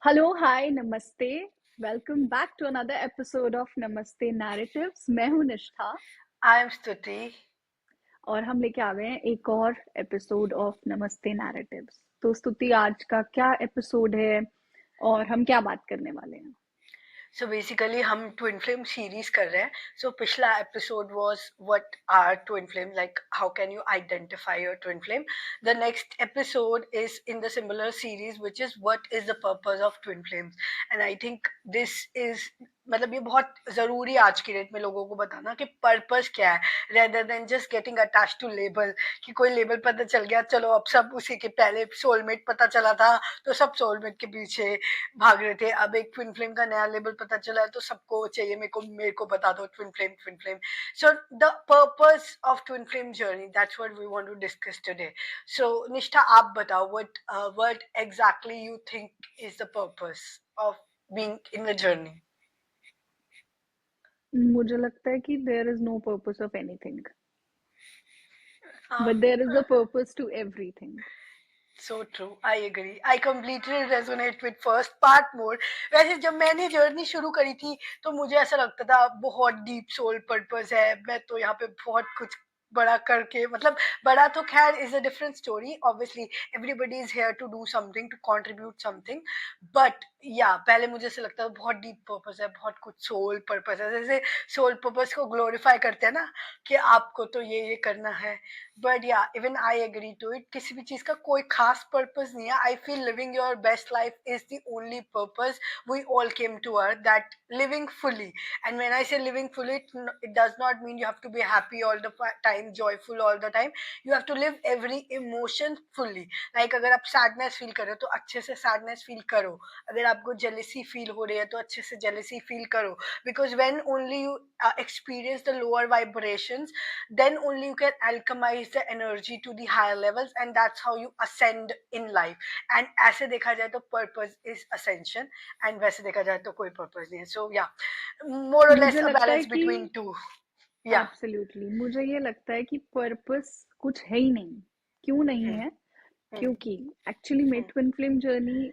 Hello, hi, नमस्ते। Welcome back to another episode of Namaste narratives. मैं हूं निष्ठा आई एम स्तुति। और हम लेके आ गए हैं एक और एपिसोड ऑफ नमस्ते नैरेटिव्स। तो स्तुति, आज का क्या एपिसोड है और हम क्या बात करने वाले हैं? सो बेसिकली हम ट्विन फ्लेम सीरीज कर रहे हैं। सो पिछला episode was what are twin flame, like how can you identify your twin flame. The next episode is in the similar series which is what is the purpose of twin flames. And I think this is, मतलब ये बहुत जरूरी है आज की date में लोगों को बताना कि पर्पस क्या है, rather than just getting attach to label. कि कोई लेबल पता चल गया, चलो अब सब उसी के, पहले सोलमेट पता चला था तो सब सोलमेट के पीछे भाग रहे थे, अब एक ट्विन फ्लेम का नया लेबल पता चला है तो सबको चाहिए मेरे को बता दो twin flame twin flame. So the purpose of twin flame journey, that's what we want to discuss today. सो निष्ठा, आप बताओ what exactly you think is the purpose of being in the journey. मुझे लगता है कि there is no purpose of anything, but there is a purpose to everything. So true, I agree, I completely resonate with first part more. वैसे जब मैंने journey शुरू करी थी तो मुझे ऐसा लगता था बहुत डीप सोल पर्पस है, मैं तो यहाँ पे बहुत कुछ बड़ा करके, मतलब बड़ा तो खैर is a different story, obviously everybody is here to do something, to contribute something. But yeah पहले मुझे ऐसा लगता था बहुत डीप पर्पस है, बहुत कुछ सोल पर्पस है, जैसे सोल पर्पस को ग्लोरीफाई करते हैं ना कि आपको तो ये करना है। But yeah even I agree to it, किसी भी चीज का कोई खास पर्पस नहीं है। I feel living your best life is the only purpose we all came to earth, that living fully. And when I say living fully, it does not mean you have to be happy all the time, joyful all the time. You have to live every emotion fully. Like अगर आप sadness feel कर रहे हो तो अच्छे से sadness feel करो, अगर आपको jealousy feel हो रही है तो अच्छे से jealousy feel करो, because when only you experience the lower vibrations, then only you can alchemize the energy to the higher levels, and that's how you ascend in life. And ऐसे देखा जाए तो purpose is ascension, and वैसे देखा जाए तो कोई purpose नहीं है. So yeah, more or less मुझे a लगता है balance कि between two. Yeah. एब्सोल्युटली, मुझे ये लगता है कि पर्पस कुछ है ही नहीं। क्यों नहीं Hmm. है? Hmm. क्योंकि एक्चुअली में Hmm. ट्विन फ्लेम जर्नी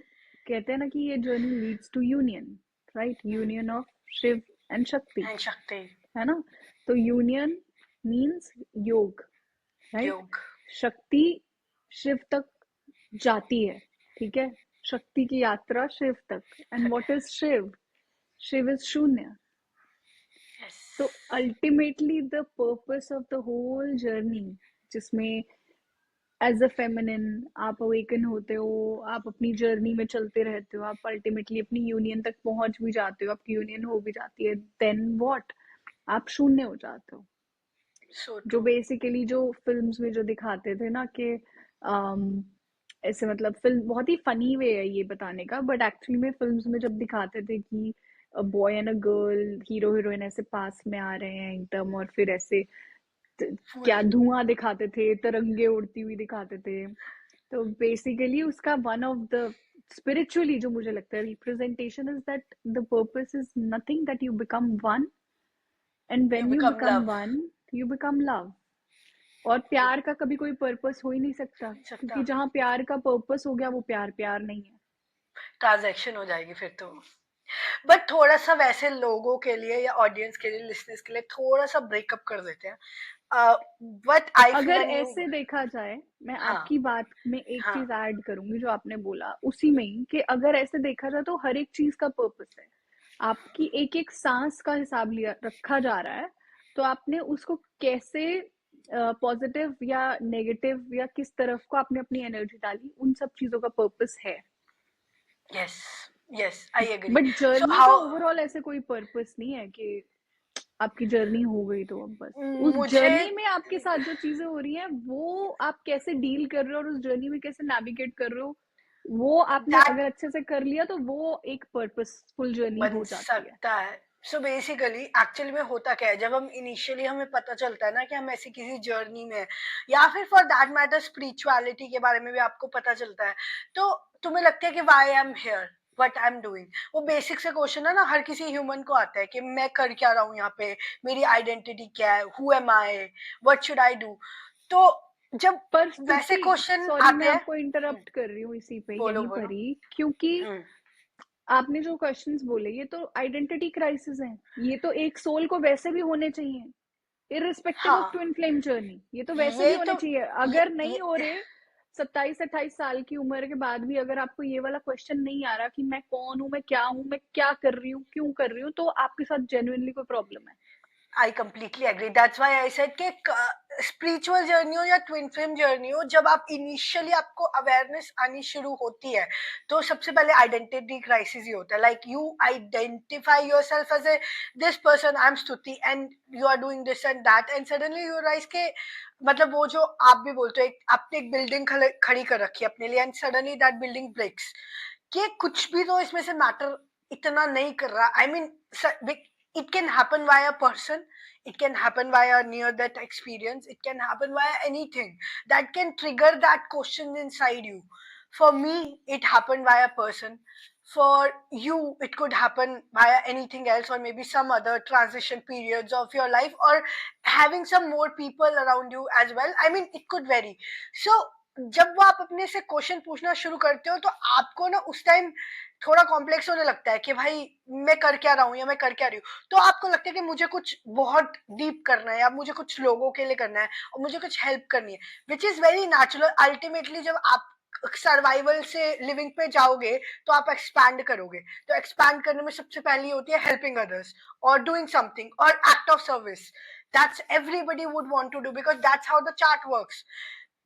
कहते हैं ना कि ये journey leads to union, right? Hmm. Union of Shiv and Shakti, And Shakti. है ना? तो union means yoga, right? Yoga. Shakti Shiv तक जाती है, ठीक है? शक्ति की यात्रा शिव तक। And what is Shiv? Shiv is shunya. Yes. तो ultimately the purpose of the whole journey, जिसमें एज अ फेमिनिन आप अवेकन होते हो, आप अपनी जर्नी में चलते रहते हो, आप अल्टीमेटली अपनी यूनियन तक पहुंच भी जाते हो, आपकी यूनियन हो भी जाती है, देन व्हाट? आप शून्य हो जाते हो। So जो true. बेसिकली जो फिल्म्स में जो दिखाते थे ना कि ऐसे, मतलब फिल्म बहुत ही फनी वे है ये बताने का, बट एक्चुअली में फिल्म्स में जब दिखाते थे कि boy and a girl, hero heroine ऐसे पास में आ रहे हैं एकदम, और फिर ऐसे Full. क्या धुआं दिखाते थे, तरंगे उड़ती हुई दिखाते थे। तो बेसिकली उसका वन ऑफ द स्पिरिचुअली जो मुझे लगता है representation is that the purpose is nothing, that you become one, and You when you become become love. One you become love. और You प्यार का कभी कोई पर्पस हो ही नहीं सकता, क्योंकि सकता, जहां प्यार का पर्पस हो गया वो प्यार प्यार नहीं है। ट्रांजैक्शन हो जाएगी फिर तो। बट थोड़ा सा वैसे लोगों के लिए या ऑडियंस के लिए, लिसनर्स के लिए थोड़ा सा ब्रेकअप कर देते हैं। बट आई फील अगर एंड यू। ऐसे देखा जाए, मैं हाँ. आपकी बात में एक हाँ. चीज ऐड करूंगी जो आपने बोला उसी में ही, कि अगर ऐसे देखा जाए तो हर एक चीज का पर्पस है। आपकी एक एक सांस का हिसाब लिया रखा जा रहा है, तो आपने उसको कैसे पॉजिटिव या नेगेटिव या किस तरफ को आपने अपनी एनर्जी डाली, उन सब चीजों का पर्पस है। Yes. Yes, I agree. But so journey का हाउ, ओवरऑल ऐसे कोई पर्पस नहीं है कि आपकी जर्नी हो गई तो अब बस उस मुझे जर्नी में आपके साथ जो चीजें हो रही हैं वो आप कैसे डील कर रहे हो और उस जर्नी में कैसे नेविगेट कर रहे हो, वो आपने दैट अगर अच्छे से कर लिया तो वो एक पर्पसफुल जर्नी बन हो जाती है। सकता है. सो बेसिकली एक्चुअली में होता क्या है, जब हम इनिशियली हमें पता चलता है ना कि हम ऐसी किसी जर्नी में हैं, या फिर फॉर दैट मैटर स्पिरिचुअलिटी के बारे में भी आपको पता चलता है, तो तुम्हें लगता है कि why I am here, what I am doing. वो बेसिक से क्वेश्चन है ना, हर किसी ह्यूमन को आता है कि मैं कर क्या रहा हूँ यहाँ पे, मेरी आइडेंटिटी क्या है, who am I, what should I do. तो जब पर वैसे स्तुति, क्वेश्चन सॉरी मैं आते हैं, आपको इंटरप्ट कर रही हूँ इसी पे, बोलो यहीं बोलो. पर ही, क्योंकि हम्म. आपने जो क्वेश्चंस बोले ये तो आइडेंटिटी क्राइसिस हैं, ये तो एक सोल को वैसे भी होने चाहिए इररिस्पेक्टिव ऑफ हाँ, ट्विन फ्लेम जर्नी, ये तो वैसे भी ये होने तो चाहिए। ये अगर नहीं ये हो रहे 27-28 साल की उम्र के बाद भी अगर आपको ये वाला क्वेश्चन नहीं आ रहा कि मैं कौन हूँ, मैं क्या कर रही हूँ, क्यों कर रही हूँ, तो आपके साथ जेन्युइनली कोई प्रॉब्लम है। I completely agree, that's why I said कि स्पिरिचुअल जर्नी हो या ट्विन फ्लेम जर्नी हो, जब आप इनिशियली आपको अवेयरनेस आनी शुरू होती है, तो सबसे पहले आइडेंटिटी क्राइसिस ही होता है। Like you identify yourself as a this person, I am Stuti, and you are doing this and that, and suddenly you rise के मतलब वो जो आप भी बोलते हो, आपने एक बिल्डिंग खड़ी कर रखी है अपने लिए, and suddenly that building breaks, कि कुछ भी तो इसमें से मैटर इतना नहीं कर रहा। I mean, it can happen via person, it can happen via near death experience, it can happen via anything that can trigger that question inside you. For me, it happened via person. For you, it could happen via anything else, or maybe some other transition periods of your life, or having some more people around you as well. I mean, it could vary. So जब वो आप अपने से question पूछना शुरू करते हो, तो आपको ना उस टाइम थोड़ा कॉम्प्लेक्स होने लगता है कि भाई मैं कर क्या रहा हूँ या मैं कर क्या रही हूँ। तो आपको लगता है कि मुझे कुछ बहुत डीप करना है, या मुझे कुछ लोगों के लिए करना है, और मुझे कुछ हेल्प करनी है, which is very natural. Ultimately जब आप सर्वाइवल से लिविंग पे जाओगे, तो आप एक्सपैंड करोगे। तो एक्सपैंड करने में सबसे पहली होती है हेल्पिंग अदर्स, और डूइंग समथिंग, और act of service. That's everybody would want to do, because that's how the chart works.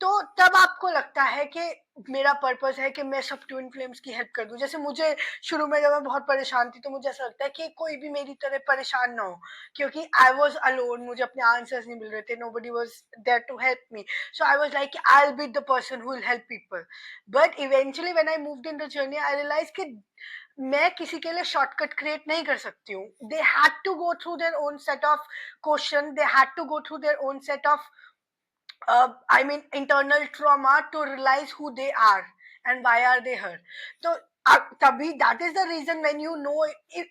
तो तब आपको लगता है कि मेरा पर्पस है कि मैं सब ट्विन फ्लेम्स की हेल्प कर दूं। जैसे मुझे शुरू में जब मैं बहुत परेशान थी, तो मुझे ऐसा लगता है कि कोई भी मेरी तरह परेशान ना हो, क्योंकि आई वॉज अलोन, मुझे अपने आंसर्स नहीं मिल रहे थे, nobody was there to help me. So I was like I will be the person who will help people. But eventually when I moved in the journey, I realise कि मैं किसी के लिए शॉर्टकट क्रिएट नहीं कर सकती हूँ। They had to go through their own set of question, they had to go through their own set of I mean, internal trauma to realize who they are and why are they here. So, Tabhi, that is the reason when you know,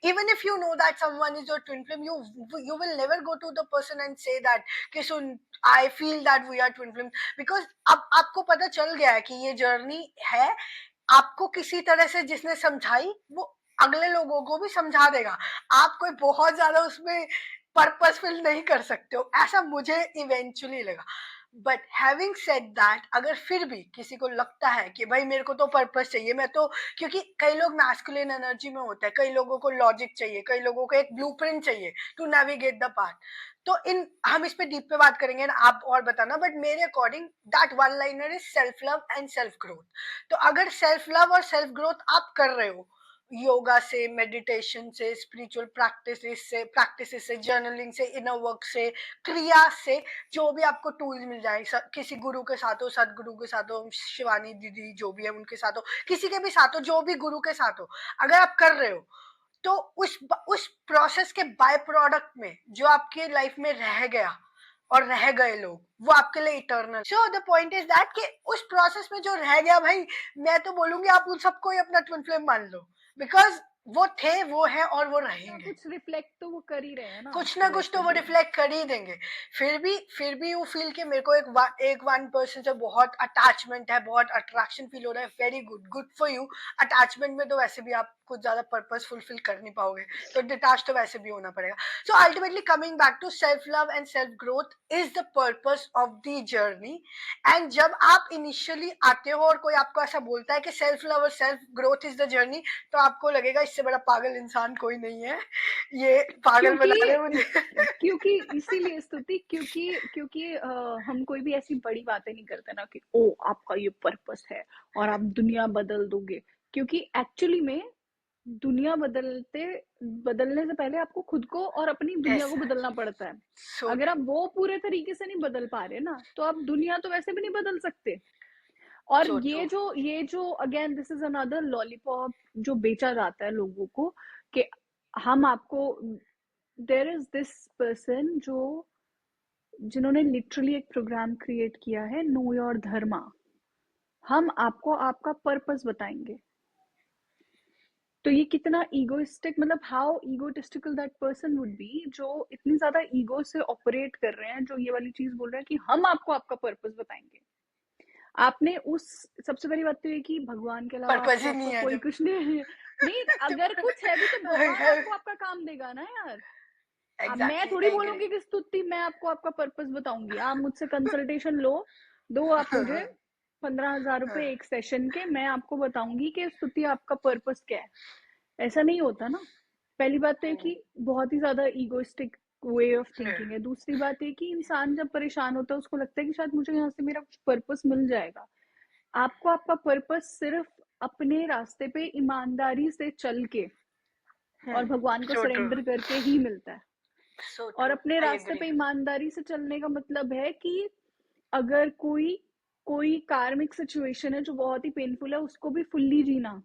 even if you know that someone is your twin flame, you will never go to the person and say that, कि सुन, I feel that we are twin flame, because अब आपको पता चल गया है कि ये journey है। आपको किसी तरह से जिसने समझाई, वो अगले लोगों को भी समझा देगा। आप कोई बहुत ज्यादा उसमें पर्पसफुल नहीं कर सकते हो, ऐसा मुझे इवेंचुअली लगा। बट हैविंग सेड दैट, अगर फिर भी किसी को लगता है कि भाई मेरे को तो पर्पस चाहिए, मैं तो, क्योंकि कई लोग मैस्कुलिन एनर्जी में होते हैं, कई लोगों को लॉजिक चाहिए, कई लोगों को एक ब्लूप्रिंट चाहिए टू नेविगेट द पाथ। तो इन हम इस पे डीप पे बात करेंगे ना, आप और बताना, बट मेरे according that one liner is self love and self growth. तो अगर सेल्फ लव और सेल्फ ग्रोथ आप कर रहे हो, योगा से, मेडिटेशन से, स्पिरिचुअल प्रैक्टिसेस से, जर्नलिंग से, इनर वर्क से, क्रिया से, जो भी आपको टूल्स मिल जाए, किसी गुरु के साथ हो, सदगुरु के साथ हो, शिवानी दीदी जो भी है उनके साथ हो, किसी के भी साथ हो, जो भी गुरु के साथ हो, अगर आप कर रहे हो, तो उस प्रोसेस के बाय प्रोडक्ट में जो आपके लाइफ में रह गया और रह गए लोग, वो आपके लिए eternal. So the point is that कि उस प्रोसेस में जो रह गया, भाई मैं तो बोलूंगी आप उन सबको ही अपना ट्विन फ्लेम मान लो, बिकॉज वो थे, वो है, और वो कुछ ना रहेंगे। कुछ रिफ्लेक्ट तो वो कर ही रहे हैं ना कुछ ना आपको कुछ तो वैसे वो भी। रिफ्लेक्ट कर ही देंगे। फिर भी यू फील कि मेरे को एक वन पर्सन से बहुत अटैचमेंट है, बहुत अट्रैक्शन फील हो रहा है, very good, good for you. Attachment में तो वैसे भी आप कुछ ज्यादा पर्पस फुलफिल कर नहीं पाओगे, तो डिटैच तो वैसे भी होना पड़ेगा। So ultimately coming back to self love and self growth is the purpose of the journey. And जब आप इनिशियली आते हो और कोई आपको ऐसा बोलता है कि सेल्फ लव और self growth is the journey, तो आपको लगेगा इससे बड़ा पागल इंसान कोई नहीं है, ये पागल क्योंकि बना रहे मुझे। क्योंकि इसीलिए स्तुति, क्योंकि हम कोई भी ऐसी बड़ी बातें नहीं करते ना कि ओ आपका ये पर्पस है और आप दुनिया बदल दोगे। क्योंकि एक्चुअली में दुनिया बदलने से पहले आपको खुद को और अपनी दुनिया को बदलना Exactly. पड़ता है। So अगर आप true. वो पूरे तरीके से नहीं बदल पा रहे ना, तो आप दुनिया तो वैसे भी नहीं बदल सकते। और So ये true. जो ये जो again this is another lollipop जो बेचा जाता है लोगों को, कि हम आपको, देयर इज दिस पर्सन जो जिन्होंने लिटरली एक प्रोग्राम क्रिएट किया है, नो योर धर्मा, हम आपको आपका पर्पस बताएंगे। तो ये कितना ईगोइस्टिक, मतलब how egotistical that person would be, जो इतनी ज्यादा ईगो से ऑपरेट कर रहे हैं, जो ये वाली चीज बोल रहे हैं कि हम आपको आपका पर्पस बताएंगे। आपने उस सबसे पहली बात तो ये कि भगवान के अलावा पर्पस आपको ही आपका नहीं है कोई जब। कुछ नहीं है। नहीं, अगर कुछ है भी तो भगवान आपको आपका काम देगा ना यार। अब मैं एग्जैक्टली, थोड़ी आई एग्री। बोलूंगी कि स्तुति मैं आपको आपका पर्पस बताऊंगी, आप मुझसे कंसल्टेशन लो, दो आप मुझे 15,000 रुपए एक सेशन के, मैं आपको बताऊंगी कि स्तुति आपका पर्पस क्या है। ऐसा नहीं होता ना। पहली बात तो है कि बहुत ही ज्यादा ईगोइस्टिक वे ऑफ थिंकिंग है। दूसरी बात है कि इंसान जब परेशान होता है उसको लगता है कि शायद मुझे यहाँ से मेरा कुछ पर्पस मिल जाएगा। आपको आपका पर्पस सिर्फ अपने रास्ते पे ईमानदारी से चल के और भगवान को सो ट्रू, सरेंडर करके ही मिलता है। सो और ट्रू, अपने आई रास्ते एग्री। पे ईमानदारी से चलने का मतलब है कि अगर कोई कोई कार्मिक सिचुएशन है जो बहुत ही पेनफुल है, उसको भी फुल्ली जीना।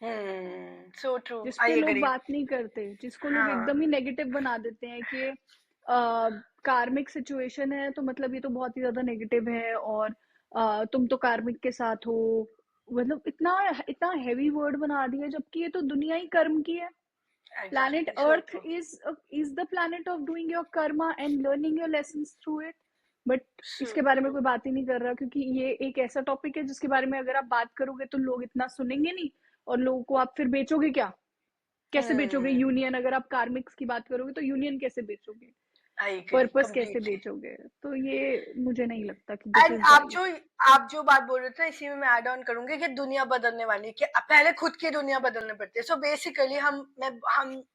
सो ट्रू, जिस पे आई लोग एग्री। बात नहीं करते, जिसको लोग हाँ, एकदम ही नेगेटिव बना देते हैं कि कार्मिक सिचुएशन है तो मतलब ये तो बहुत ही ज्यादा नेगेटिव है, और तुम तो कार्मिक के साथ हो। मतलब इतना इतना हैवी वर्ड बना दिया, जबकि ये तो दुनिया ही कर्म की है। planet exactly, so earth true, is the planet of doing your karma and learning your lessons through it, but so इसके बारे में ट्रू। कोई बात ही नहीं कर रहा, क्योंकि ये एक ऐसा टॉपिक है जिसके बारे में अगर आप बात करोगे तो लोग इतना सुनेंगे नहीं, और लोगों को आप फिर बेचोगे क्या? कैसे बेचोगे हम्म, यूनियन? अगर आप कार्मिक्स की बात करोगे तो यूनियन कैसे बेचोगे? आई एग्री पर्पस कैसे कंप्लीटली। बेचोगे? तो ये मुझे नहीं लगता कि दिस एंड इज राइट। आप जो बात बोल रहे थे इसी में मैं ऐड ऑन करूंगी कि दुनिया बदलने वाली है, कि पहले खुद की दुनिया बदलने पड़ती है। सो बेसिकली हम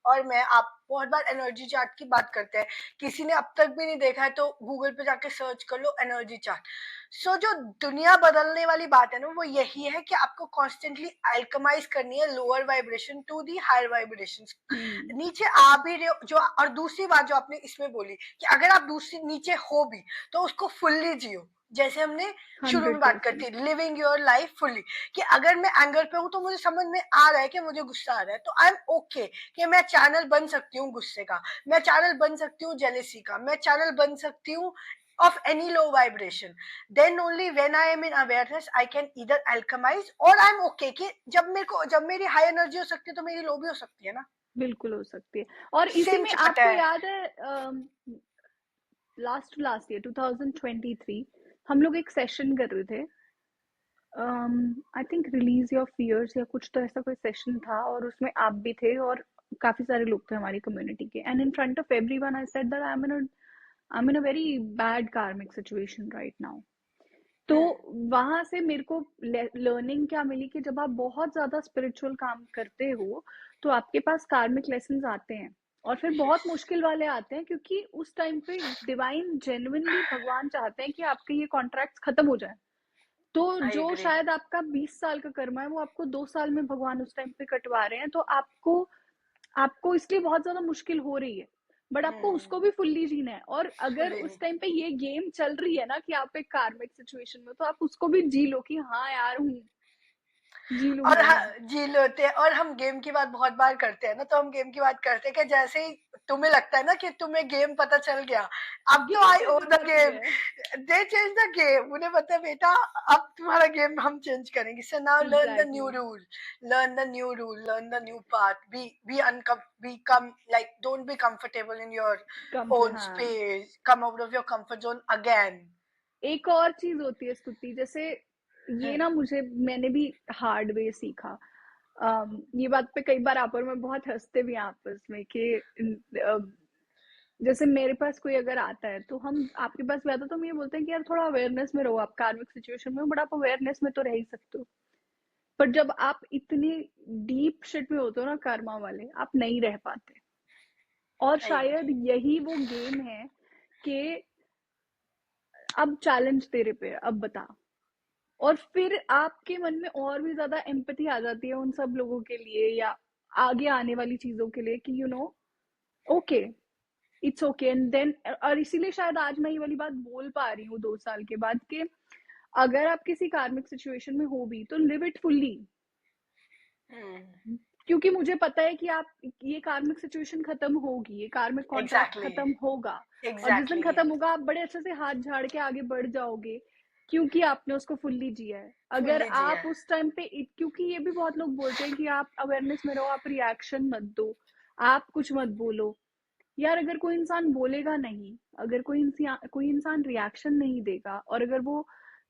और मैं आप बहुत बार एनर्जी चार्ट की बात करते हैं। किसी ने अब तक भी नहीं देखा है तो गूगल पे जाके सर्च कर लो एनर्जी चार्ट। सो जो दुनिया बदलने वाली बात है ना, वो यही है कि आपको कॉन्स्टेंटली अल्कमाइज करनी है lower vibration to the higher vibration. Hmm. नीचे आ भी रहे हो जो, और दूसरी बात जो आपने इसमें बोली कि अगर आप दूसरी नीचे हो भी तो उसको फुल्ली जियो। जैसे हमने शुरू में हंड्रेड बात परसेंट करती लिविंग योर लाइफ फुल्ली, कि अगर मैं एंगर पे हूं तो मुझे समझ में आ रहा है कि मुझे गुस्सा आ रहा है, तो आई एम ओके कि मैं चैनल बन सकती हूँ गुस्से का, मैं चैनल बन सकती हूँ जेलेसी का, मैं चैनल बन सकती हूँ of any low vibration. Then only when I am in awareness I can either alchemize और I'm okay कि जब मेरी हाई एनर्जी हो सकती है तो मेरी लो भी हो सकती है ना। बिल्कुल हो सकती है। और इसी सेम में चार्ट आपको है। याद है लास्ट ईयर 2023 हम लोग एक सेशन कर रहे थे, I think release your fears या कुछ तो ऐसा कोई सेशन था, और उसमें आप भी थे और काफी सारे लोग थे हमारी कम्युनिटी के, and in front of everyone I said that I am in a very bad कार्मिक सिचुएशन राइट नाउ। तो वहां से मेरे को लर्निंग क्या मिली कि जब आप बहुत ज्यादा स्पिरिचुअल काम करते हो तो आपके पास कार्मिक लेसन्स आते हैं, और फिर यस, बहुत मुश्किल वाले आते हैं, क्योंकि उस टाइम पे डिवाइन जेन्युइनली भगवान चाहते हैं कि आपके ये कॉन्ट्रैक्ट्स खत्म हो जाए। तो आई जो एग्री। शायद आपका 20 साल का कर्मा है वो आपको 2 साल में भगवान उस टाइम पे कटवा रहे हैं, तो आपको आपको इसलिए बहुत ज्यादा मुश्किल हो रही है, बट आपको उसको भी फुल्ली जीना है। और अगर फुल्ली उस टाइम पे ये गेम चल रही है ना कि आप एक कार्मिक सिचुएशन में, तो आप उसको भी जी लो कि हाँ यार हूँ, जी और लूंगा मैं। जी लेते हैं। और हम गेम की बात बहुत बार करते हैं ना, तो हम गेम की बात करते हैं कि जैसे ही तुम्हें लगता है ना कि तुम्हें गेम पता चल गया, अब तो गेम आई ओ चेंज द हो गेम, गया है। दे चेंज द गेम, उन्हें पता है बेटा अब तुम्हारा गेम हम चेंज करेंगे। So now learn the new exactly. Rule, learn the new rule, learn the new path, be uncome be come like don't be comfortable in your own हाँ, space, come out of your comfort zone again. एक और चीज होती है स्तुति, जैसे ये ना मुझे मैंने भी हार्ड वे सीखा। ये बात पे कई बार आप और मैं बहुत हंसते भी हैं आपस में कि जैसे मेरे पास कोई अगर आता है तो हम आपके पास भी आता है तो हम ये बोलते हैं कि यार थोड़ा अवेयरनेस में रहो, आप कार्मिक सिचुएशन में हो बट आप अवेयरनेस में तो रह ही सकते हो। पर जब आप इतनी डीप शिट में होते हो ना कर्मा वाले, आप नहीं रह पाते। और आई शायद एग्री। यही वो गेम है कि अब चैलेंज तेरे पे है, अब बता। और फिर आपके मन में और भी ज्यादा एम्पैथी आ जाती है उन सब लोगों के लिए या आगे आने वाली चीजों के लिए कि okay, it's okay and then. और इसीलिए शायद आज मैं ये वाली बात बोल पा रही हूँ 2 साल के बाद कि अगर आप किसी कार्मिक सिचुएशन में हो भी तो लिव इट फुल्ली, क्योंकि मुझे पता है कि आप ये कार्मिक सिचुएशन खत्म होगी, ये कार्मिक कॉन्ट्रैक्ट एग्जैक्टली, खत्म होगा। और जिस दिन एग्जैक्टली। खत्म होगा आप बड़े अच्छे से हाथ झाड़ के आगे बढ़ जाओगे, क्योंकि आपने उसको फुल्ली जिया है। अगर फुल्ली जिया आप है। उस टाइम पे क्योंकि ये भी बहुत लोग बोलते हैं कि आप अवेयरनेस में रहो, आप रिएक्शन मत दो, आप कुछ मत बोलो। यार अगर कोई इंसान बोलेगा नहीं, अगर कोई इंसान रिएक्शन नहीं देगा, और अगर वो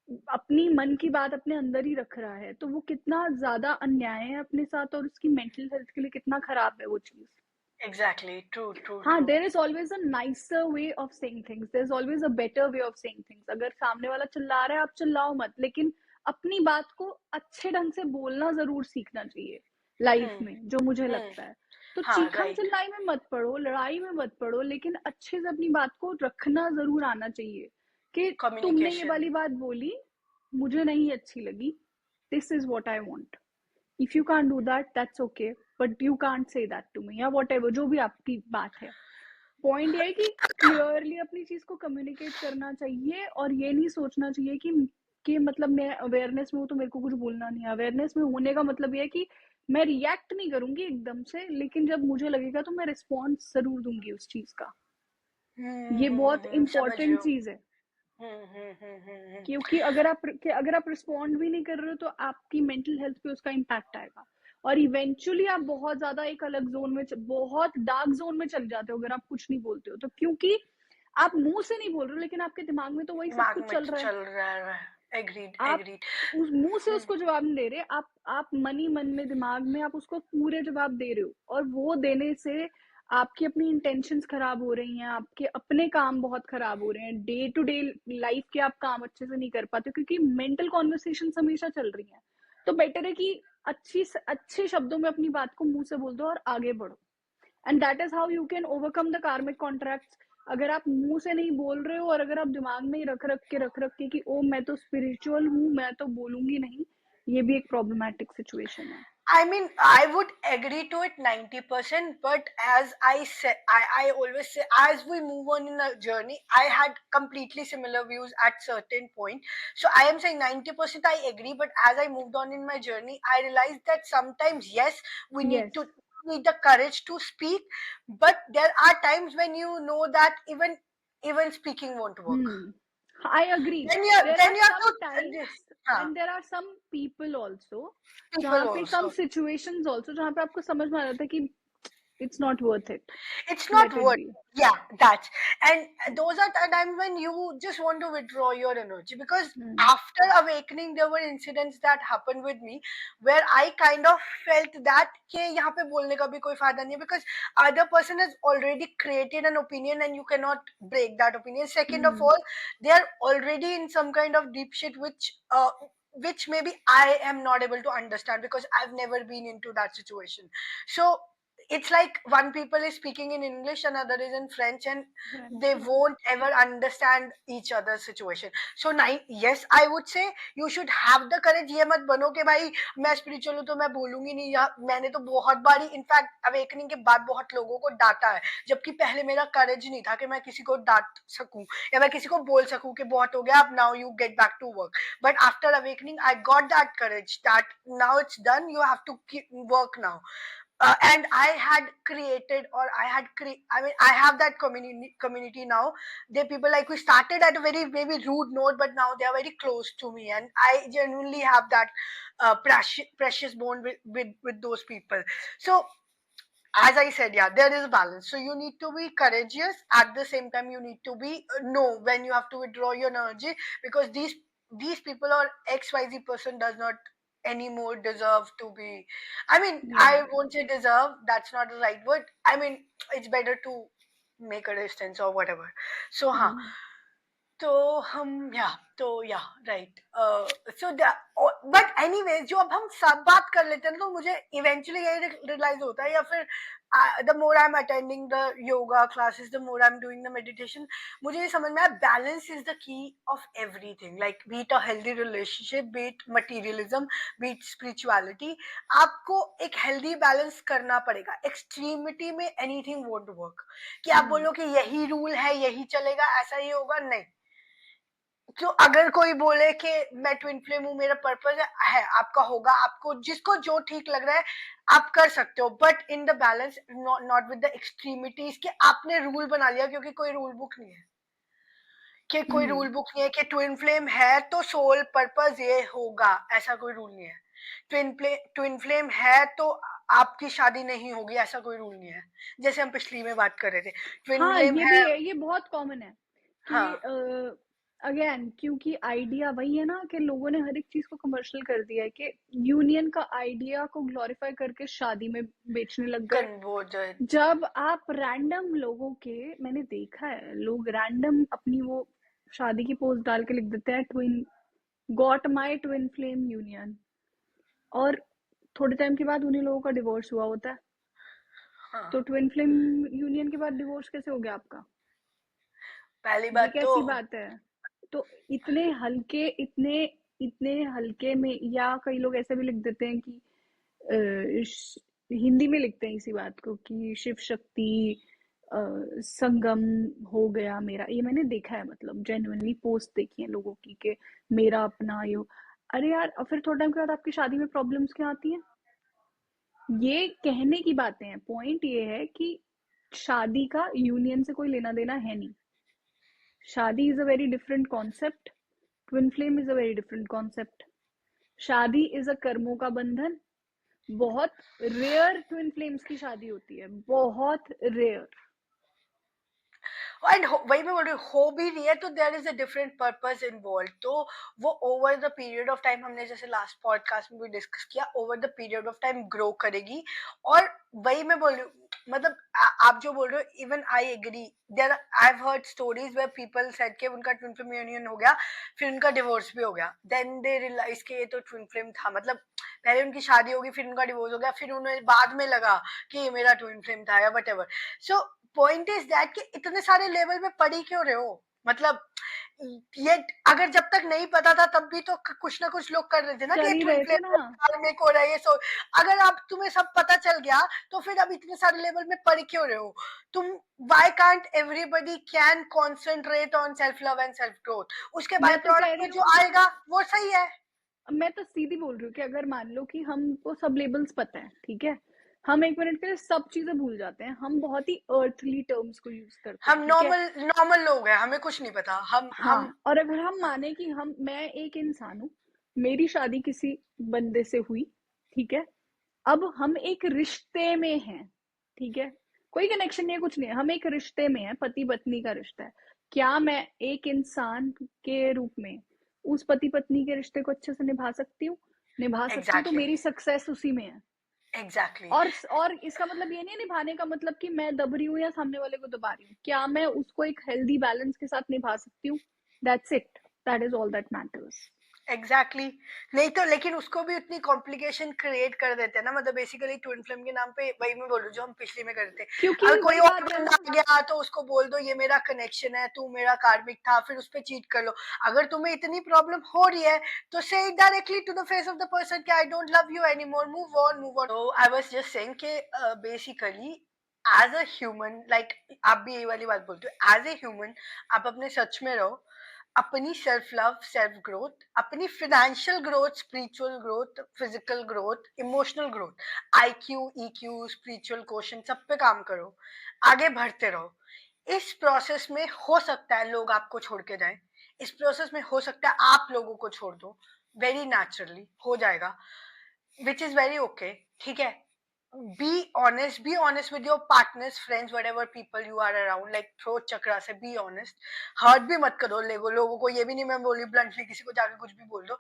अपनी मन की बात अपने अंदर ही रख रहा है, तो वो कितना ज्यादा अन्याय है अपने साथ, और उसकी मेंटल हेल्थ के लिए कितना खराब है वो चीज। एग्जैक्टली, ट्रू ट्रू हाँ, true. There is always a nicer way of saying things, there is always a better way of saying things. अगर सामने वाला चिल्ला रहा है, आप चिल्लाओ मत, लेकिन अपनी बात को अच्छे ढंग से बोलना जरूर सीखना चाहिए लाइफ हम्म में, जो मुझे हम्म। लगता है। तो हाँ, चीखम राइट। चिल्लाई में मत पड़ो, लड़ाई में मत पड़ो, लेकिन अच्छे से अपनी बात को रखना जरूर आना चाहिए कि तुमने ये कम्युनिकेशन। वाली बात बोली, मुझे नहीं अच्छी लगी, this is what I want. If you can't do that, that's okay, but you can't say that to me, या वॉट एवर जो भी आपकी बात है। पॉइंट ये है कि क्लियरली अपनी चीज को कम्युनिकेट करना चाहिए, और ये नहीं सोचना चाहिए कि मतलब मैं अवेयरनेस में हूँ तो मेरे को कुछ बोलना नहीं है। अवेयरनेस में होने का मतलब ये है कि मैं रिएक्ट नहीं करूंगी एकदम से, लेकिन जब मुझे लगेगा तो मैं रिस्पॉन्स जरूर दूंगी उस चीज का। ये बहुत समझ रही इंपॉर्टेंट हूँ। चीज है, क्योंकि अगर आप रिस्पॉन्ड भी नहीं कर रहे हो तो आपकी मेंटल हेल्थ पे उसका इम्पैक्ट आएगा, और इवेंचुअली आप बहुत ज्यादा एक अलग जोन में, बहुत डार्क जोन में चल जाते हो अगर आप कुछ नहीं बोलते हो तो। क्योंकि आप मुंह से नहीं बोल रहे हो, लेकिन आपके दिमाग में तो वही सब दिमाग कुछ में चल रहा है। चल रहा है। एग्रीड आप एग्रीड। उस मुंह से उसको जवाब नहीं दे रहे, आप मन ही मन में दिमाग में आप उसको पूरे जवाब दे रहे हो, और वो देने से आपकी अपनी इंटेंशंस खराब हो रही हैं, आपके अपने काम बहुत खराब हो रहे हैं, डे टू डे लाइफ के आप काम अच्छे से नहीं कर पाते, क्योंकि मेंटल कॉन्वर्सेशन हमेशा चल रही हैं। तो बेटर है कि अच्छे शब्दों में अपनी बात को मुंह से बोल दो और आगे बढ़ो, and that is how you can overcome the कार्मिक कॉन्ट्रैक्ट्स। अगर आप मुंह से नहीं बोल रहे हो, और अगर आप दिमाग में ही रख रख के कि ओ मैं तो स्पिरिचुअल हूँ, मैं तो बोलूंगी नहीं, ये भी एक प्रॉब्लमैटिक सिचुएशन है। I mean, I would agree to it 90%, but as I said, I always say, as we move on in a journey, I had completely similar views at certain point. So I am saying 90% I agree, but as I moved on in my journey, I realized that sometimes, yes, we need Yes. to need the courage to speak, but there are times when you know that even speaking won't work. Hmm. I agree. There Then are you have some to, times हाँ, and there are some people also, people जहाँ पे some also. situations also जहाँ पे आपको समझ में आ जाता है कि it's not worth it, It's not let it worth. be. Yeah, that's, and those are the times when you just want to withdraw your energy, because Hmm. after awakening there were incidents that happened with me where I kind of felt that कि यहाँ पे बोलने का भी कोई फायदा नहीं है, because other person has already created an opinion and you cannot break that opinion. Second of Hmm. all, they are already in some kind of deep shit which maybe I am not able to understand because I've never been into that situation. So it's like one people is speaking in English, another is in French, and French, they yeah. won't ever understand each other's situation. So yes, I would say you should have the courage. ये मत बनो कि भाई मैं spiritual हूँ तो मैं बोलूंगी नहीं, या मैंने तो बहुत बारी इनफैक्ट अवेकनिंग के बाद बहुत लोगों को डांटा है, जबकि पहले मेरा करेज नहीं था कि मैं किसी को डांट सकूं या मैं किसी को बोल सकूं कि बहुत हो गया, अब now you get back to work. But after awakening I got that courage that now it's done, you have to work now. And I had created, or I mean, I have that community now. They people like, we started at a very maybe rude note, but now they are very close to me, and I genuinely have that precious bond with those people. So as I said, yeah, there is a balance. So you need to be courageous. At the same time, you need to be know when you have to withdraw your energy, because these people or XYZ person does not anymore deserve to be. I mean, Yeah. I won't say deserve. That's not the right word. I mean, it's better to make a distance or whatever. So, huh. Hmm. तो हम या तो या right so but anyways जो अब हम सब बात कर लेते हैं तो मुझे इवेंचुअली यही रियलाइज होता है, या फिर the more I am attending the yoga classes, the more I am doing the meditation, मुझे ये समझ में आया balance is the key of everything. Like B it a healthy relationship, B it materialism, B it spirituality, आपको एक healthy balance करना पड़ेगा. Extremity में एनीथिंग वोंट वर्क, कि आप Hmm. बोलो कि यही रूल है यही चलेगा ऐसा ही होगा, नहीं. तो अगर कोई बोले कि मैं ट्विन फ्लेम हूँ, मेरा पर्पस है, आपका होगा, आपको जिसको जो ठीक लग रहा है आप कर सकते हो, but in the balance, not with the extremities कि आपने रूल बना लिया, क्योंकि कोई रूल बुक नहीं है, कि कोई Hmm. रूल बुक नहीं है कि ट्विन फ्लेम है तो सोल पर्पस ये होगा, ऐसा कोई रूल नहीं है. ट्विन फ्लेम है तो आपकी शादी नहीं होगी, ऐसा कोई रूल नहीं है, जैसे हम पिछली में बात कर रहे थे. ट्विन हाँ, फ्लेम ये है. भी है, ये बहुत कॉमन है कि हाँ अगेन क्योंकि आइडिया वही है ना कि लोगों ने हर एक चीज को कमर्शियल कर दिया है कि यूनियन का आइडिया को ग्लोरीफाई करके शादी में बेचने लग गए। कन्वर्टेड। जब आप रैंडम लोगों के, मैंने देखा है लोग रैंडम अपनी वो शादी की पोस्ट डाल के लिख देते हैं twin, got my twin flame union, और थोड़े टाइम के बाद उन्हीं लोगों का डिवोर्स हुआ होता है। तो हाँ, ट्विन फ्लेम यूनियन के बाद डिवोर्स कैसे हो गया आपका? पहली ये बात तो कैसी बात है? तो इतने हल्के, इतने इतने हल्के में, या कई लोग ऐसे भी लिख देते हैं कि हिंदी में लिखते हैं इसी बात को कि शिव शक्ति संगम हो गया मेरा। ये मैंने देखा है, मतलब जेन्युइनली पोस्ट देखी है लोगों की कि मेरा अपना यो। अरे यार, और फिर थोड़ा टाइम के बाद आपकी शादी में प्रॉब्लम्स क्या आती हैं? ये कहने की बातें हैं, पॉइंट ये है कि शादी का यूनियन से कोई लेना देना है नहीं। शादी is a very different concept, twin flame is a very different concept. शादी इज अ कर्मों का बंधन। बहुत रेयर ट्विन फ्लेम्स की शादी होती है, बहुत रेयर। एंड वही मैं बोल रही हूँ, हो भी रही है तो there is a different purpose involve. तो वो over the period of time, हमने जैसे लास्ट पॉडकास्ट में भी डिस्कस किया, over the period of time grow करेगी। और वही मैं बोल रही हूँ, मतलब आप जो बोल रहे हो, even I agree. There I have heard stories where people said कि उनका ट्विन फ्लेम यूनियन हो गया, फिर उनका डिवोर्स भी हो गया, देन दे रियलाइज कि ये तो ट्विन फ्लेम था। मतलब पहले उनकी शादी होगी, फिर उनका डिवोर्स हो गया, फिर उन्हें बाद में लगा कि ये मेरा ट्विन फ्लेम था या what ever. So point is that कि इतने सारे लेवल में पढ़ी क्यों रहे हो? मतलब ये अगर जब तक नहीं पता था तब भी तो कुछ ना कुछ लोग कर रहे थे ना कि चल ये ही ट्विन रहे थे ना। फ्लेम कार्मिक हो रहा है ये। सो अगर आप तुम्हें सब पता चल गया तो फिर अब इतने सारे लेवल में पढ़ क्यों रहे हो तुम? Why can't everybody can concentrate on self love and self growth? उसके बाय मैं तो कह प्रोडक्ट रही में जो हूँ, आएगा वो सही है। मैं तो सीधी बोल रही हूँ कि अगर मान लो कि हमको सब लेबल्स पता है, ठीक है, हम एक मिनट के लिए सब चीजें भूल जाते हैं, हम बहुत ही अर्थली टर्म्स को यूज करते हैं, हम ठीक है। नॉर्मल नॉर्मल लोग हैं, हमें कुछ नहीं पता। हम हाँ, और अगर हम माने कि मैं एक इंसान हूँ, मेरी शादी किसी बंदे से हुई, ठीक है, अब हम एक रिश्ते में हैं, ठीक है, कोई कनेक्शन नहीं है, कुछ नहीं है, हम एक रिश्ते में हैं, पति पत्नी का रिश्ता है। क्या मैं एक इंसान के रूप में उस पति पत्नी के रिश्ते को अच्छे से निभा सकती हूँ? निभा सकती हूँ, तो एग्जैक्टली, मेरी सक्सेस उसी में है। एग्जैक्टली। और इसका मतलब ये नहीं है निभाने का मतलब कि मैं दब रही हूँ या सामने वाले को दबा रही हूँ। क्या मैं उसको एक हेल्दी बैलेंस के साथ निभा सकती हूँ? That's it, that is all that matters. Exactly exactly। नहीं तो लेकिन उसको भी उतनी कॉम्प्लिकेशन क्रिएट कर देते हैं ना। मतलब बेसिकली ट्विन फ्लेम के नाम पे वही मैं बोलूँ जो हम पिछली में करते थे। क्योंकि अगर कोई वही और बात है बंदा ना, आ गया तो उसको बोल दो ये मेरा कनेक्शन है, तू मेरा कार्मिक था, फिर उस पर चीट कर लो। अगर तुम्हें इतनी प्रॉब्लम हो रही है तो से directly to the face of the person कि I don't love you any more, move on move on. तो आई वाज जस्ट सेइंग कि basically as a human, like आप भी यही वाली बात बोलते हो, एज ए ह्यूमन आप अपने सच में रहो। अपनी सेल्फ लव, सेल्फ ग्रोथ, अपनी financial growth, spiritual growth, physical growth, emotional growth, IQ, EQ, spiritual question, सब पे काम करो। आगे बढ़ते रहो। इस प्रोसेस में हो सकता है लोग आपको छोड़ के जाएं, इस प्रोसेस में हो सकता है आप लोगों को छोड़ दो, वेरी नेचुरली हो जाएगा, विच इज वेरी ओके। ठीक है, be honest with your partners, friends, whatever people you are around, like throat chakra से be honest। हर्ट भी मत करो लोगों को, ये भी नहीं मैं बोली ब्लंटली किसी को जाके कुछ भी बोल दो।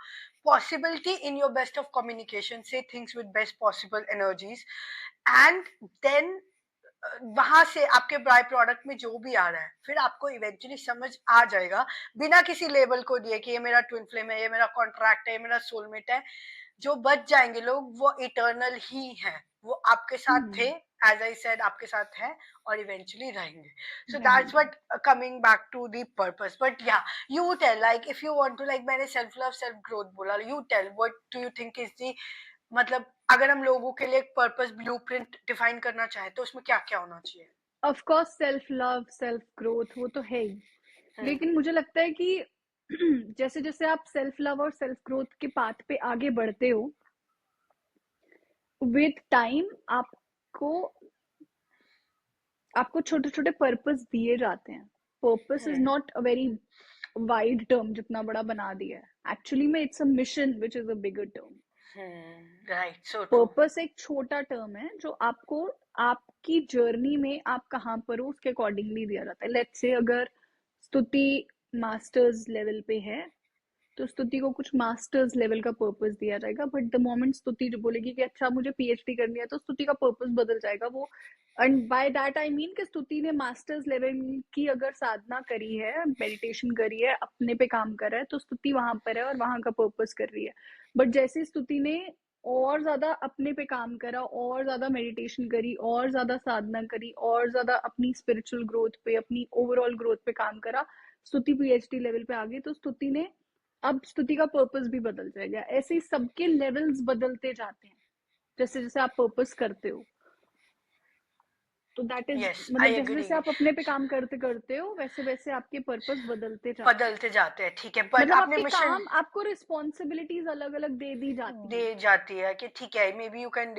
Possibility in your best of communication, say things with best possible energies, and then वहां से आपके बाय प्रोडक्ट में जो भी आ रहा है फिर आपको इवेंचुअली समझ आ जाएगा, बिना किसी लेबल को दिए कि ये मेरा ट्विन फ्लेम है, ये मेरा कॉन्ट्रैक्ट है, ये मेरा सोलमेट है। जो बच जाएंगे लोग वो इटर्नल ही है, वो आपके साथ थे, एज आई सेड आपके साथ है, और इवेंचुअली रहेंगे। सो दैट्स रहेंगे। What coming back to the purpose. But ya, you tell, like if you want to, like मैंने सेल्फ लव सेल्फ ग्रोथ बोला, you tell what do you think is the, मतलब अगर हम लोगों के लिए एक पर्पस ब्लूप्रिंट डिफाइन करना चाहें तो उसमें क्या क्या होना चाहिए? Of course self love, self growth, वो तो है ही। हम्म। लेकिन मुझे लगता है कि जैसे जैसे आप सेल्फ लव और सेल्फ ग्रोथ के पाथ पे आगे बढ़ते हो, विद टाइम आपको आपको छोटे छोटे पर्पस दिए जाते हैं। Purpose is hmm. Not a very wide term जितना बड़ा बना दिया है, एक्चुअली में it's a mission which is a bigger term. Right, so true. Purpose एक छोटा टर्म है जो आपको आपकी जर्नी में आप कहाँ पर हो उसके अकॉर्डिंगली दिया जाता है। लेट्स से अगर स्तुति मास्टर्स लेवल पे है तो स्तुति को कुछ मास्टर्स लेवल का पर्पस दिया जाएगा, बट द मोमेंट स्तुति जो बोलेगी कि अच्छा मुझे पीएचडी करनी है तो स्तुति का पर्पस बदल जाएगा वो। And by that I mean कि स्तुति ने मास्टर्स लेवल की अगर साधना करी है, मेडिटेशन करी है, अपने पे काम कर रहा है, तो स्तुति वहां पर है और वहां का पर्पस कर रही है। बट जैसे स्तुति ने और ज्यादा अपने पे काम करा, और ज्यादा मेडिटेशन करी, और ज्यादा साधना करी, और ज्यादा अपनी स्पिरिचुअल ग्रोथ पे, अपनी ओवरऑल ग्रोथ पे काम करा, स्तुति पीएचडी लेवल पे आ गई, तो स्तुति ने अब स्तुति का पर्पस भी बदल जाएगा। ऐसे ही सबके लेवल्स बदलते जाते हैं जैसे जैसे आप पर्पस करते हो। तो दैट इज यस, मतलब आई जैसे जैसे एग्री। आप अपने पे काम करते करते हो वैसे वैसे आपके पर्पस बदलते जाते हैं। बदलते जाते हैं, ठीक है, बट मतलब आपने आपके मिशन काम, आपको रिस्पॉन्सिबिलिटीज अलग अलग दे दी जाती दे हैं। जाती है कि ठीक है, maybe you can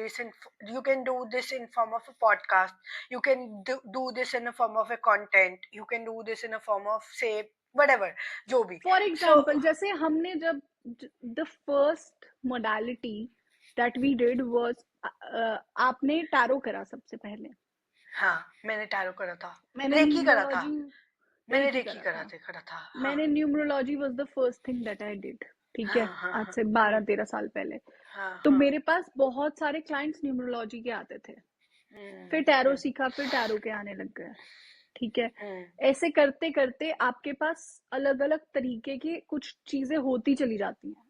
do this in form of a podcast, you can do this in a form of a content, you can do this in a form of say whatever, जो भी। For so example जैसे हमने जब the first modality that we did was, आपने tarot करा सबसे पहले। हाँ, मैंने टैरो करा था, मैंने रेकी करा था, न्यूमरोलॉजी मैंने रेकी रेकी करा था। करा था। हाँ, मैंने numerology was the first thing that I did. ठीक है, हाँ, हाँ, आज हाँ, से 12-13 साल पहले। हाँ, तो हाँ। मेरे पास बहुत सारे क्लाइंट्स न्यूमरोलॉजी के आते थे, फिर टैरो हम्म, सीखा, फिर टैरो के आने लग गए। ठीक है, हम्म, ऐसे करते करते आपके पास अलग अलग तरीके की कुछ चीजें होती चली जाती हैं।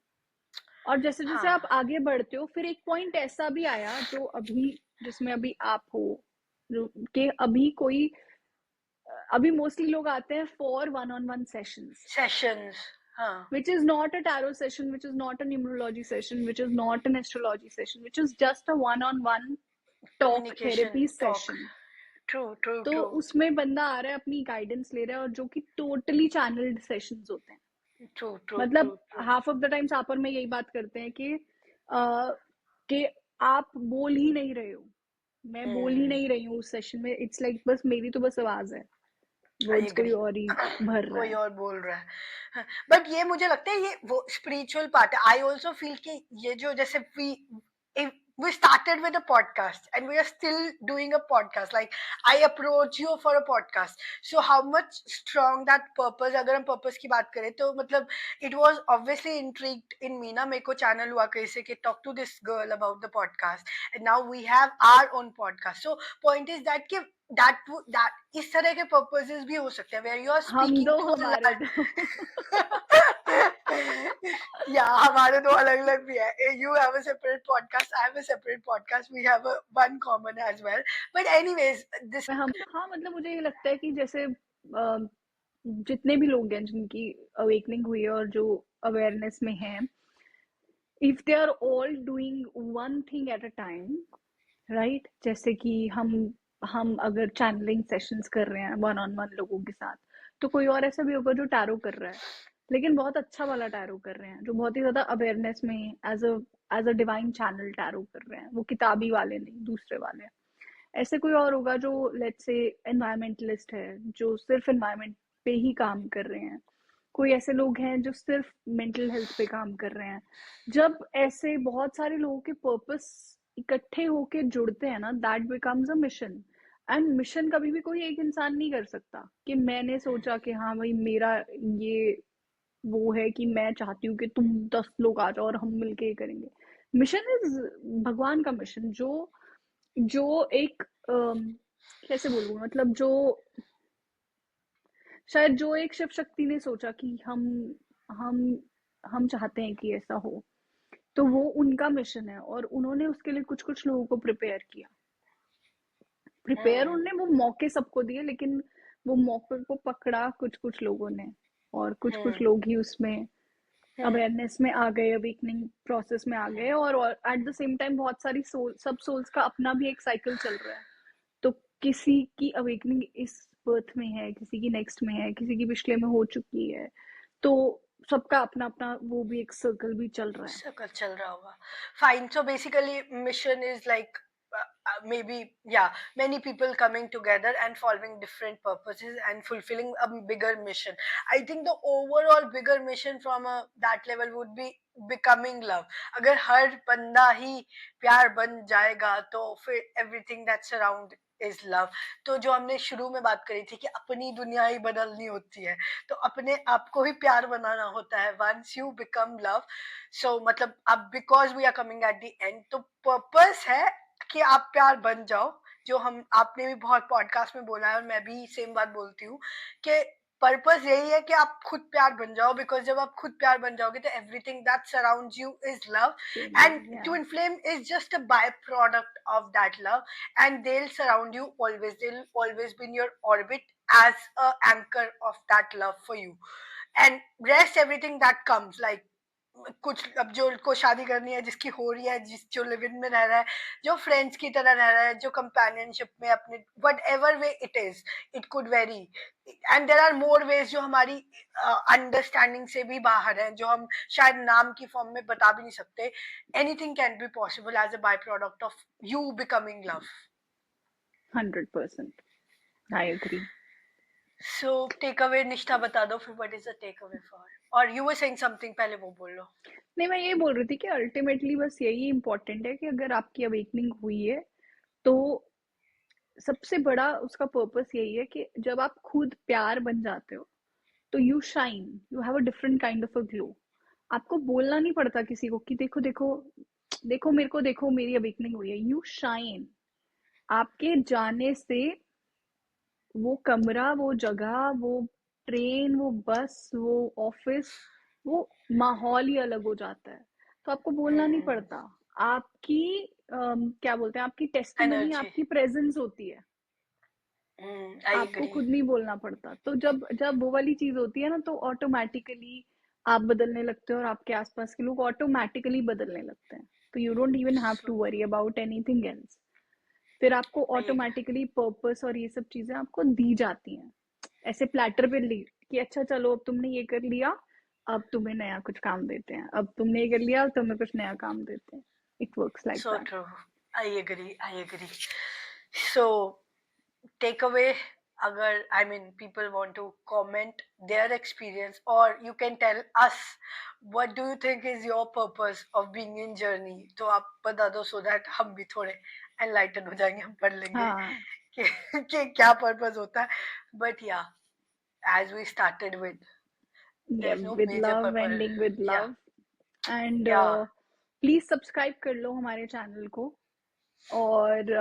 और जैसे जैसे आप हाँ, आगे बढ़ते हो फिर एक पॉइंट ऐसा भी आया जो अभी, जिसमें अभी आप हो, जो कि अभी कोई, अभी मोस्टली लोग आते हैं for one on one sessions, sessions, हाँ, which is not a tarot session, which is not a numerology session, which is not an astrology session, which is just a one on one talk communication therapy talk, session। True, true, तो true, उसमें बंदा आ रहा है, अपनी guidance ले रहा है, और जो कि टोटली चैनल्ड सेशंस होते हैं। ट्रू, ट्रू, ट्रू, मतलब true. Half of the times आप और मैं यही बात करते हैं कि आप बोल ही नहीं रहे हो, मैं बोल ही हम्म, नहीं रही हूँ उस सेशन में। इट्स लाइक बस मेरी तो बस आवाज है, आई वर्ड्स कोई एग्री। और ही भर रहा कोई है। और बोल रहा है, बट ये मुझे लगता है ये वो स्पिरिचुअल पार्ट है। आई ऑल्सो फील कि ये जो जैसे we started with a podcast and we are still doing a podcast, like I approach you for a podcast, so how much strong that purpose, अगर हम purpose की बात करें तो मतलब it was obviously intrigued in me ना, मेरे को channel हुआ कैसे कि talk to this girl about the podcast, and now we have our own podcast, so point is that कि that इस तरह के पर्पसेस भी हो सकते हैं where you are हम speaking दो to a हमारे large दो या हमारे दो अलग अलग भी है, you have a separate podcast, I have a separate podcast, we have a one common as well, but anyways this हम, हाँ मतलब मुझे ये लगता है कि जैसे जितने भी लोग हैं जिनकी अवेकनिंग हुई है और जो अवेयरनेस में हैं, if they are all doing one thing at a time, right, जैसे कि हम अगर चैनलिंग सेशंस कर रहे हैं वन ऑन वन लोगों के साथ, तो कोई और ऐसा भी होगा जो टैरो कर रहा है, लेकिन बहुत अच्छा वाला टैरो कर रहे हैं, जो बहुत ही ज्यादा अवेयरनेस में as a divine channel tarot कर रहे हैं, वो किताबी वाले नहीं, दूसरे वाले। ऐसे कोई और होगा जो लेट्स से एनवायरमेंटलिस्ट है, जो सिर्फ एनवायरमेंट पे ही काम कर रहे हैं। कोई ऐसे लोग हैं जो सिर्फ मेंटल हेल्थ पे काम कर रहे हैं। जब ऐसे बहुत सारे लोगों के पर्पस इकट्ठे होके जुड़ते हैं ना, that becomes a mission. And mission कभी भी कोई एक इंसान नहीं कर सकता कि मैंने सोचा कि हाँ भाई मेरा ये वो है कि मैं चाहती हूँ कि तुम 10 लोग आ जाओ और हम मिलके ये करेंगे। मिशन इज भगवान का मिशन, जो जो एक कैसे बोलूँ, मतलब जो शायद जो एक शिव शक्ति ने सोचा कि हम हम चाहते हैं कि ऐसा हो, तो वो उनका मिशन है, और उन्होंने उसके लिए कुछ कुछ लोगों को प्रिपेयर किया। प्रिपेयर हम्म, उनने वो मौके सबको दिए, लेकिन वो मौके को पकड़ा कुछ कुछ लोगों ने, और कुछ कुछ हम्म, लोग ही उसमें हम्म, अवेयरनेस में आ गए, अवेकनिंग प्रोसेस में आ गए, और एट द सेम टाइम बहुत सारी सोल, सब सोल्स का अपना भी एक साइकिल चल रहा है। तो किसी की अवेकनिंग इस बर्थ में है, किसी की नेक्स्ट में है, किसी की पिछले में हो चुकी है, तो सबका अपना अपना वो भी एक सर्कल भी चल रहा है। सर्कल चल रहा होगा। Fine, so basically mission is like maybe, yeah, many people coming together and following different purposes and fulfilling a bigger mission. I think the overall bigger mission from that level would be becoming love. अगर हर बंदा ही प्यार बन जाएगा तो फिर everything that's around is love. तो जो हमने शुरू में बात करी थी कि अपनी दुनिया ही बदलनी होती है, तो अपने आप को ही प्यार बनाना होता है once you become love. So मतलब अब because we are coming at the end, तो purpose है कि आप प्यार बन जाओ, जो हम आपने भी बहुत पॉडकास्ट में बोला है और मैं भी सेम बात बोलती हूँ कि पर्पस यही है कि आप खुद प्यार बन जाओ, बिकॉज जब आप खुद प्यार बन जाओगे तो everything that surrounds you is love, and twin flame is just a by product of that love, and they will surround you always, they will always be in your orbit as a anchor of that love for you, and rest everything that comes like कुछ अब जो को शादी करनी है, जिसकी हो रही है, जिस जो लिव इन में रह रहा है, जो फ्रेंड्स की तरह रह रहा है, जो कंपेनियनशिप में अपने whatever way it is, it could very, and there are more ways जो हमारी अंडरस्टैंडिंग से भी बाहर है, जो हम शायद नाम की फॉर्म में बता भी नहीं सकते. Anything can be possible as a by product of you becoming love. 100%. I agree. So takeaway Nishtha बता दो फिर, what is the takeaway for, और यू वर सेइंग समथिंग, पहले वो बोल लो. नहीं, मैं ये बोल रही थी कि अल्टीमेटली बस यही इम्पोर्टेंट है कि अगर आपकी अवेकनिंग हुई है तो सबसे बड़ा उसका पर्पस यही है कि जब आप खुद प्यार बन जाते हो तो you shine, you have a different kind of a glow. आपको बोलना नहीं पड़ता किसी को कि देखो देखो देखो मेरे को, देखो मेरी अवेकनिंग हुई है. You shine. आपके जाने से वो कमरा, वो जगह, वो ट्रेन, वो बस, वो ऑफिस, वो माहौल ही अलग हो जाता है. तो आपको बोलना नहीं पड़ता. आपकी क्या बोलते हैं, आपकी टेस्टिमनी, एनर्जी. आपकी प्रेजेंस होती है. आई आपको एग्री. खुद नहीं बोलना पड़ता. तो जब जब वो वाली चीज होती है ना, तो ऑटोमेटिकली आप बदलने लगते हो और आपके आसपास के लोग ऑटोमेटिकली बदलने लगते हैं. तो you don't even have to worry about anything else. फिर आपको आई एग्री. ऑटोमेटिकली पर्पस और ये सब चीजें आपको दी जाती हैं ऐसे प्लेटर पे ली कि अच्छा चलो अब तुमने ये कर लिया, अब तुम्हें नया कुछ काम देते हैं, अब तुमने ये कर लिया, अब तुम्हें कुछ नया काम देते हैं. It works like So that. true. I agree. I agree. So, takeaway, agar, I mean, people want to comment their experience, or you can tell us what do you think is your purpose of being in journey. तो आप बता दो so that हम भी थोड़े enlighten हो जाएंगे, हम पढ़ लेंगे हाँ. कि क्या purpose होता है. But yeah, as we started with, Yeah, there's no with major love, purpose. ending with Yeah, love. And yeah. Please subscribe कर लो हमारे चैनल को. और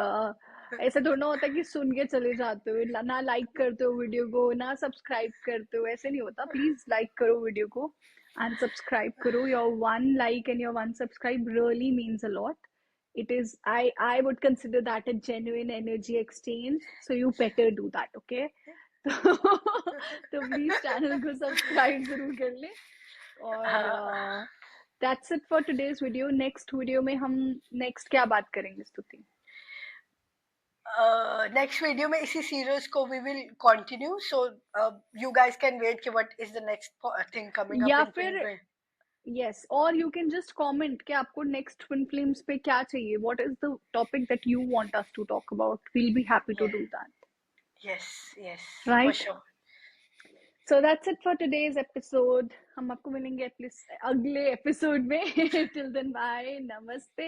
ऐसा थोड़ा होता है कि सुन के चले जाते हो, ना लाइक करते हो वीडियो को, ना सब्सक्राइब करते हो. ऐसे नहीं होता. प्लीज लाइक करो वीडियो को एंड सब्सक्राइब करो. Your one like and your one subscribe really means a lot. It is, I would consider that a genuine energy exchange, so you better do that, okay? तो please channel को subscribe जरूर कर ले. और that's it for today's video. Next video में हम next क्या बात करेंगे स्तुति? नेक्स्ट वीडियो में इसी सीरीज को we will continue, so you guys can wait कि what is the next thing coming up या इन फिर 2020. यस, और यू कैन जस्ट कमेंट कि आपको नेक्स्ट ट्विन फिल्म्स पे क्या चाहिए. What is the topic that you want us to talk about. We'll be happy to do that. Yes, yes, for right. Sure. So that's it for today's episode. हम आपको मिलेंगे अगले episode में. Till then, bye, namaste.